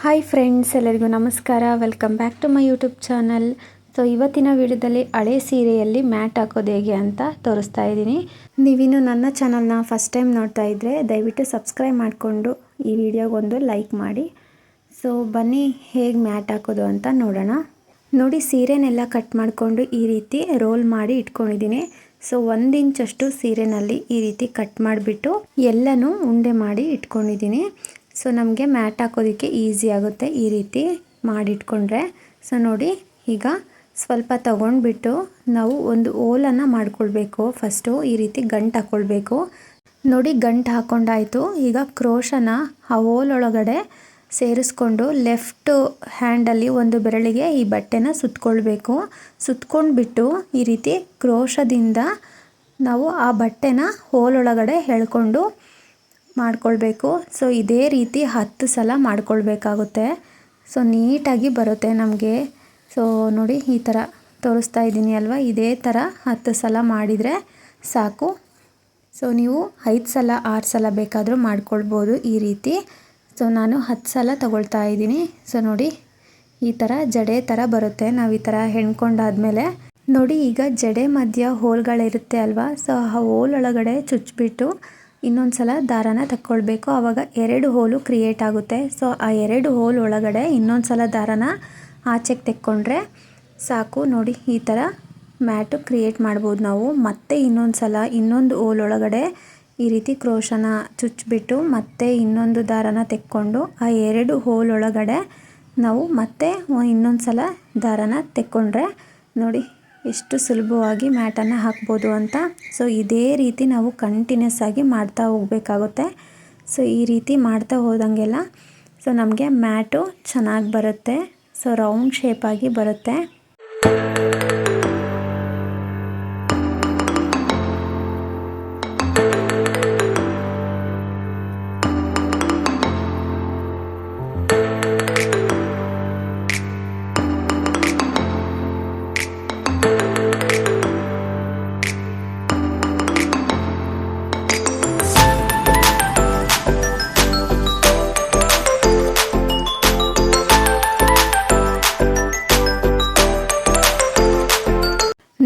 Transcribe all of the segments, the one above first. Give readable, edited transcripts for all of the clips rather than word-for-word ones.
Hi friends, ಎಲ್ಲರಿಗೂ ನಮಸ್ಕಾರ. Welcome back to my YouTube channel. So ಇವತ್ತಿನ ವಿಡಿಯೋದಲ್ಲಿ ಹಳೆ ಸೀರೆಯಲ್ಲಿ ಮ್ಯಾಟ್ ಹಾಕೋದು ಹೇಗೆ ಅಂತ ತೋರಿಸ್ತಾ ಇದ್ದೀನಿ. ನೀವಿನ್ನು ನನ್ನ ಚಾನಲ್ನ ಫಸ್ಟ್ ಟೈಮ್ ನೋಡ್ತಾ ಇದ್ದರೆ ದಯವಿಟ್ಟು ಸಬ್ಸ್ಕ್ರೈಬ್ ಮಾಡಿಕೊಂಡು ಈ ವಿಡಿಯೋಗೊಂದು ಲೈಕ್ ಮಾಡಿ. ಸೊ ಬನ್ನಿ ಹೇಗೆ ಮ್ಯಾಟ್ ಹಾಕೋದು ಅಂತ ನೋಡೋಣ. ನೋಡಿ, ಸೀರೆನೆಲ್ಲ ಕಟ್ ಮಾಡಿಕೊಂಡು ಈ ರೀತಿ ರೋಲ್ ಮಾಡಿ ಇಟ್ಕೊಂಡಿದ್ದೀನಿ. ಸೊ 1 ಇಂಚಷ್ಟು ಸೀರೆನಲ್ಲಿ ಈ ರೀತಿ ಕಟ್ ಮಾಡಿಬಿಟ್ಟು ಎಲ್ಲನೂ ಉಂಡೆ ಮಾಡಿ ಇಟ್ಕೊಂಡಿದ್ದೀನಿ. ಸೊ ನಮಗೆ ಮ್ಯಾಟ್ ಹಾಕೋದಕ್ಕೆ ಈಸಿ ಆಗುತ್ತೆ ಈ ರೀತಿ ಮಾಡಿಟ್ಕೊಂಡ್ರೆ. ಸೊ ನೋಡಿ, ಈಗ ಸ್ವಲ್ಪ ತಗೊಂಡ್ಬಿಟ್ಟು ನಾವು ಒಂದು ಹೋಲನ್ನು ಮಾಡ್ಕೊಳ್ಬೇಕು. ಫಸ್ಟು ಈ ರೀತಿ ಗಂಟು ಹಾಕ್ಕೊಳ್ಬೇಕು. ನೋಡಿ, ಗಂಟು ಹಾಕ್ಕೊಂಡಾಯಿತು. ಈಗ ಕ್ರೋಶನ ಆ ಹೋಲ್ ಒಳಗಡೆ ಸೇರಿಸ್ಕೊಂಡು ಲೆಫ್ಟ್ ಹ್ಯಾಂಡಲ್ಲಿ ಒಂದು ಬೆರಳಿಗೆ ಈ ಬಟ್ಟೆನ ಸುತ್ಕೊಳ್ಬೇಕು. ಸುತ್ಕೊಂಡ್ಬಿಟ್ಟು ಈ ರೀತಿ ಕ್ರೋಶದಿಂದ ನಾವು ಆ ಬಟ್ಟೆನ ಹೋಲ್ ಒಳಗಡೆ ಎಳ್ಕೊಂಡು ಮಾಡ್ಕೊಳ್ಬೇಕು. ಸೊ ಇದೇ ರೀತಿ 10 ಸಲ ಮಾಡ್ಕೊಳ್ಬೇಕಾಗುತ್ತೆ. ಸೊ ನೀಟಾಗಿ ಬರುತ್ತೆ ನಮಗೆ. ಸೊ ನೋಡಿ, ಈ ಥರ ತೋರಿಸ್ತಾ ಇದ್ದೀನಿ ಅಲ್ವಾ, ಇದೇ ಥರ 10 ಸಲ ಮಾಡಿದರೆ ಸಾಕು. ಸೊ ನೀವು 5 ಸಲ 6 ಸಲ ಬೇಕಾದರೂ ಮಾಡ್ಕೊಳ್ಬೋದು ಈ ರೀತಿ. ಸೊ ನಾನು 10 ಸಲ ತಗೊಳ್ತಾ ಇದ್ದೀನಿ. ಸೊ ನೋಡಿ, ಈ ಥರ ಜಡೆ ಥರ ಬರುತ್ತೆ ನಾವು ಈ ಥರ ಹೆಣ್ಕೊಂಡಾದ್ಮೇಲೆ. ನೋಡಿ, ಈಗ ಜಡೆ ಮಧ್ಯ ಹೋಲ್ಗಳಿರುತ್ತೆ ಅಲ್ವಾ, ಸೊ ಆ ಹೋಲ್ ಒಳಗಡೆ ಚುಚ್ಚಿಬಿಟ್ಟು ಇನ್ನೊಂದು ಸಲ ದಾರಾನ ತಕ್ಕೊಳ್ಬೇಕು. ಆವಾಗ 2 ಹೋಲು ಕ್ರಿಯೇಟ್ ಆಗುತ್ತೆ. ಸೊ ಆ 2 ಹೋಲ್ ಒಳಗಡೆ ಇನ್ನೊಂದು ಸಲ ದಾರಾನ ಆಚೆಗೆ ತೆಕ್ಕೊಂಡ್ರೆ ಸಾಕು. ನೋಡಿ, ಈ ಥರ ಮ್ಯಾಟು ಕ್ರಿಯೇಟ್ ಮಾಡ್ಬೋದು ನಾವು. ಮತ್ತೆ ಇನ್ನೊಂದು ಸಲ ಇನ್ನೊಂದು ಹೋಲ್ ಒಳಗಡೆ ಈ ರೀತಿ ಕ್ರೋಶನ ಚುಚ್ಚಿಬಿಟ್ಟು ಮತ್ತೆ ಇನ್ನೊಂದು ದಾರಾನ ತೆಕ್ಕೊಂಡು ಆ 2 ಹೋಲ್ ಒಳಗಡೆ ನಾವು ಮತ್ತೆ ಇನ್ನೊಂದು ಸಲ ದಾರಾನ ತೆಕ್ಕೊಂಡ್ರೆ ನೋಡಿ ಎಷ್ಟು ಸುಲಭವಾಗಿ ಮ್ಯಾಟನ್ನು ಹಾಕ್ಬೋದು ಅಂತ. ಸೊ ಇದೇ ರೀತಿ ನಾವು ಕಂಟಿನ್ಯೂಸ್ ಆಗಿ ಮಾಡ್ತಾ ಹೋಗಬೇಕಾಗುತ್ತೆ. ಸೊ ಈ ರೀತಿ ಮಾಡ್ತಾ ಹೋದಂಗೆಲ್ಲ ಸೊ ನಮಗೆ ಮ್ಯಾಟು ಚೆನ್ನಾಗಿ ಬರುತ್ತೆ. ಸೊ ರೌಂಡ್ ಶೇಪಾಗಿ ಬರುತ್ತೆ.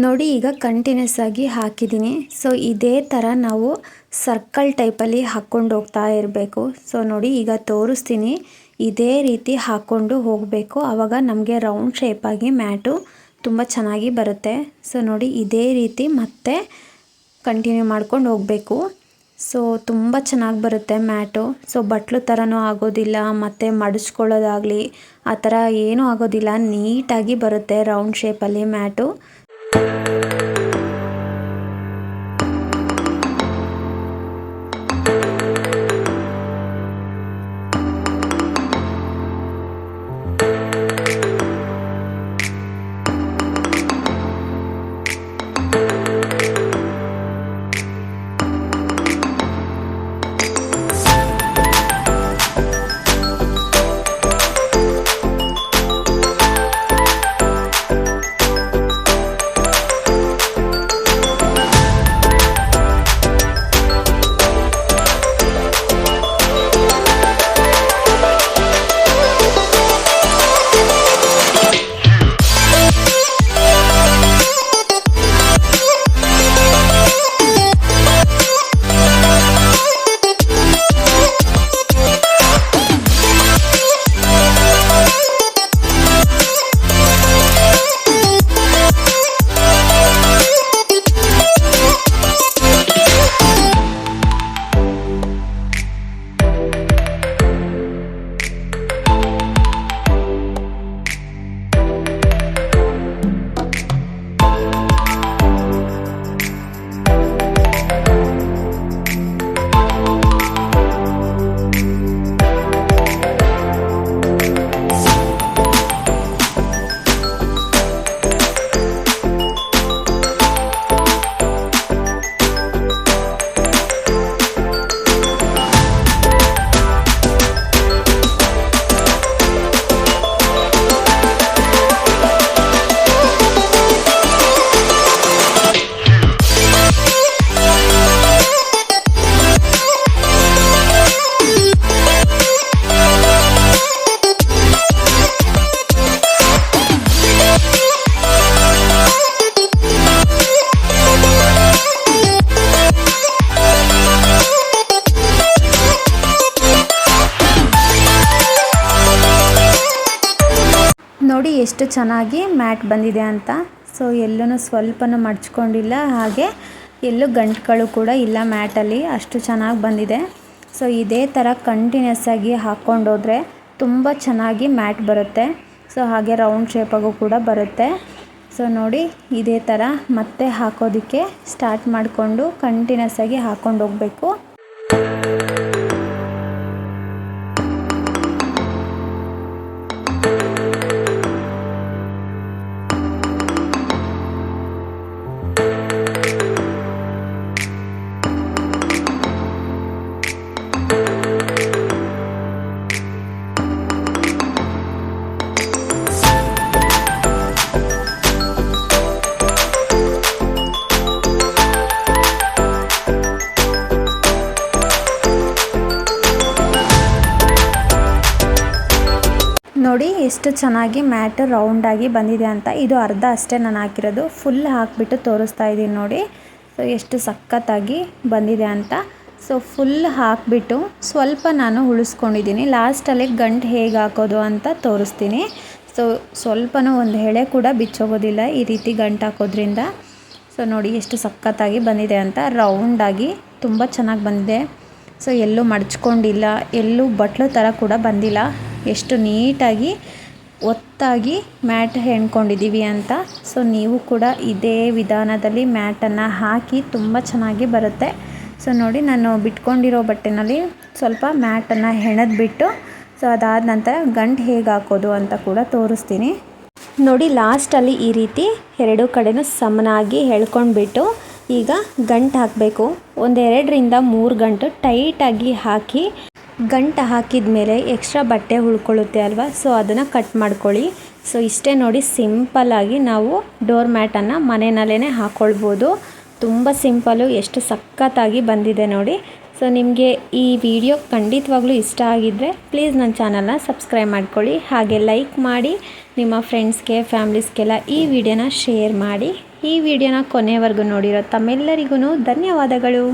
ನೋಡಿ, ಈಗ ಕಂಟಿನ್ಯೂಸ್ ಆಗಿ ಹಾಕಿದ್ದೀನಿ. ಸೊ ಇದೇ ಥರ ನಾವು ಸರ್ಕಲ್ ಟೈಪಲ್ಲಿ ಹಾಕ್ಕೊಂಡು ಹೋಗ್ತಾ ಇರಬೇಕು. ಸೊ ನೋಡಿ, ಈಗ ತೋರಿಸ್ತೀನಿ. ಇದೇ ರೀತಿ ಹಾಕ್ಕೊಂಡು ಹೋಗಬೇಕು. ಆವಾಗ ನಮಗೆ ರೌಂಡ್ ಶೇಪಾಗಿ ಮ್ಯಾಟು ತುಂಬ ಚೆನ್ನಾಗಿ ಬರುತ್ತೆ. ಸೊ ನೋಡಿ, ಇದೇ ರೀತಿ ಮತ್ತೆ ಕಂಟಿನ್ಯೂ ಮಾಡ್ಕೊಂಡು ಹೋಗಬೇಕು. ಸೊ ತುಂಬ ಚೆನ್ನಾಗಿ ಬರುತ್ತೆ ಮ್ಯಾಟು. ಸೊ ಬಟ್ಲು ಥರನೂ ಆಗೋದಿಲ್ಲ, ಮತ್ತು ಮಡಿಸ್ಕೊಳ್ಳೋದಾಗಲಿ ಆ ಥರ ಏನೂ ಆಗೋದಿಲ್ಲ. ನೀಟಾಗಿ ಬರುತ್ತೆ ರೌಂಡ್ ಶೇಪಲ್ಲಿ ಮ್ಯಾಟು. ನೋಡಿ ಎಷ್ಟು ಚೆನ್ನಾಗಿ ಮ್ಯಾಟ್ ಬಂದಿದೆ ಅಂತ. ಸೊ ಎಲ್ಲೂ ಸ್ವಲ್ಪನೂ ಮಡ್ಚ್ಕೊಂಡಿಲ್ಲ, ಹಾಗೆ ಎಲ್ಲೂ ಗಂಟುಗಳು ಕೂಡ ಇಲ್ಲ ಮ್ಯಾಟಲ್ಲಿ, ಅಷ್ಟು ಚೆನ್ನಾಗಿ ಬಂದಿದೆ. ಸೊ ಇದೇ ಥರ ಕಂಟಿನ್ಯೂಸ್ ಆಗಿ ಹಾಕ್ಕೊಂಡೋದ್ರೆ ತುಂಬ ಚೆನ್ನಾಗಿ ಮ್ಯಾಟ್ ಬರುತ್ತೆ. ಸೊ ಹಾಗೆ ರೌಂಡ್ ಶೇಪಾಗೂ ಕೂಡ ಬರುತ್ತೆ. ಸೊ ನೋಡಿ ಇದೇ ಥರ ಮತ್ತೆ ಹಾಕೋದಕ್ಕೆ ಸ್ಟಾರ್ಟ್ ಮಾಡಿಕೊಂಡು ಕಂಟಿನ್ಯೂಸ್ ಆಗಿ ಹಾಕ್ಕೊಂಡು ಹೋಗಬೇಕು. ನೋಡಿ ಎಷ್ಟು ಚೆನ್ನಾಗಿ ಮ್ಯಾಟ್ ರೌಂಡಾಗಿ ಬಂದಿದೆ ಅಂತ. ಇದು ಅರ್ಧ ಅಷ್ಟೇ ನಾನು ಹಾಕಿರೋದು, ಫುಲ್ ಹಾಕಿಬಿಟ್ಟು ತೋರಿಸ್ತಾ ಇದ್ದೀನಿ ನೋಡಿ. ಸೊ ಎಷ್ಟು ಸಖತ್ತಾಗಿ ಬಂದಿದೆ ಅಂತ. ಸೊ ಫುಲ್ ಹಾಕಿಬಿಟ್ಟು ಸ್ವಲ್ಪ ನಾನು ಉಳಿಸ್ಕೊಂಡಿದ್ದೀನಿ. ಲಾಸ್ಟಲ್ಲಿ ಗಂಟು ಹೇಗೆ ಹಾಕೋದು ಅಂತ ತೋರಿಸ್ತೀನಿ. ಸೊ ಸ್ವಲ್ಪನೂ ಒಂದು ಎಳೆ ಕೂಡ ಬಿಚ್ಚೋಗೋದಿಲ್ಲ ಈ ರೀತಿ ಗಂಟು ಹಾಕೋದ್ರಿಂದ. ಸೊ ನೋಡಿ ಎಷ್ಟು ಸಖತ್ತಾಗಿ ಬಂದಿದೆ ಅಂತ. ರೌಂಡಾಗಿ ತುಂಬ ಚೆನ್ನಾಗಿ ಬಂದಿದೆ. ಸೊ ಎಲ್ಲೂ ಮಡ್ಚ್ಕೊಂಡಿಲ್ಲ, ಎಲ್ಲೂ ಬಟ್ಲು ಥರ ಕೂಡ ಬಂದಿಲ್ಲ. ಎಷ್ಟು ನೀಟಾಗಿ ಒತ್ತಾಗಿ ಮ್ಯಾಟ್ ಹೆಣ್ಕೊಂಡಿದ್ದೀವಿ ಅಂತ. ಸೊ ನೀವು ಕೂಡ ಇದೇ ವಿಧಾನದಲ್ಲಿ ಮ್ಯಾಟನ್ನು ಹಾಕಿ ತುಂಬ ಚೆನ್ನಾಗಿ ಬರುತ್ತೆ. ಸೊ ನೋಡಿ ನಾನು ಬಿಟ್ಕೊಂಡಿರೋ ಬಟ್ಟೆನಲ್ಲಿ ಸ್ವಲ್ಪ ಮ್ಯಾಟನ್ನು ಹೆಣೆದ್ಬಿಟ್ಟು ಸೊ ಅದಾದ ನಂತರ ಗಂಟು ಹೇಗೆ ಹಾಕೋದು ಅಂತ ಕೂಡ ತೋರಿಸ್ತೀನಿ. ನೋಡಿ ಲಾಸ್ಟಲ್ಲಿ ಈ ರೀತಿ ಎರಡೂ ಕಡೆನೂ ಸಮನಾಗಿ ಎಳ್ಕೊಂಡ್ಬಿಟ್ಟು ಈಗ ಗಂಟು ಹಾಕಬೇಕು. 1-2 3 ಗಂಟು ಟೈಟಾಗಿ ಹಾಕಿ ಗಂಟು ಹಾಕಿದ ಮೇಲೆ ಎಕ್ಸ್ಟ್ರಾ ಬಟ್ಟೆ ಉಳ್ಕೊಳ್ಳುತ್ತೆ ಅಲ್ವಾ, ಸೊ ಅದನ್ನು ಕಟ್ ಮಾಡ್ಕೊಳ್ಳಿ. ಸೊ ಇಷ್ಟೇ ನೋಡಿ, ಸಿಂಪಲ್ಲಾಗಿ ನಾವು ಡೋರ್ ಮ್ಯಾಟನ್ನು ಮನೆಯಲ್ಲೇ ಹಾಕ್ಕೊಳ್ಬೋದು. ತುಂಬ ಸಿಂಪಲ್ಲು, ಎಷ್ಟು ಸಖತ್ತಾಗಿ ಬಂದಿದೆ ನೋಡಿ. ಸೊ ನಿಮಗೆ ಈ ವಿಡಿಯೋ ಖಂಡಿತವಾಗ್ಲೂ ಇಷ್ಟ ಆಗಿದ್ದರೆ ಪ್ಲೀಸ್ ನನ್ನ ಚಾನಲ್ನ ಸಬ್ಸ್ಕ್ರೈಬ್ ಮಾಡ್ಕೊಳ್ಳಿ. ಹಾಗೆ ಲೈಕ್ ಮಾಡಿ ನಿಮ್ಮ ಫ್ರೆಂಡ್ಸ್ಗೆ ಫ್ಯಾಮ್ಲೀಸ್ಗೆಲ್ಲ ಈ ವಿಡಿಯೋನ ಶೇರ್ ಮಾಡಿ. ಈ ವಿಡಿಯೋನ ಕೊನೆವರೆಗೂ ನೋಡಿರೋ ತಮ್ಮೆಲ್ಲರಿಗೂ ಧನ್ಯವಾದಗಳು.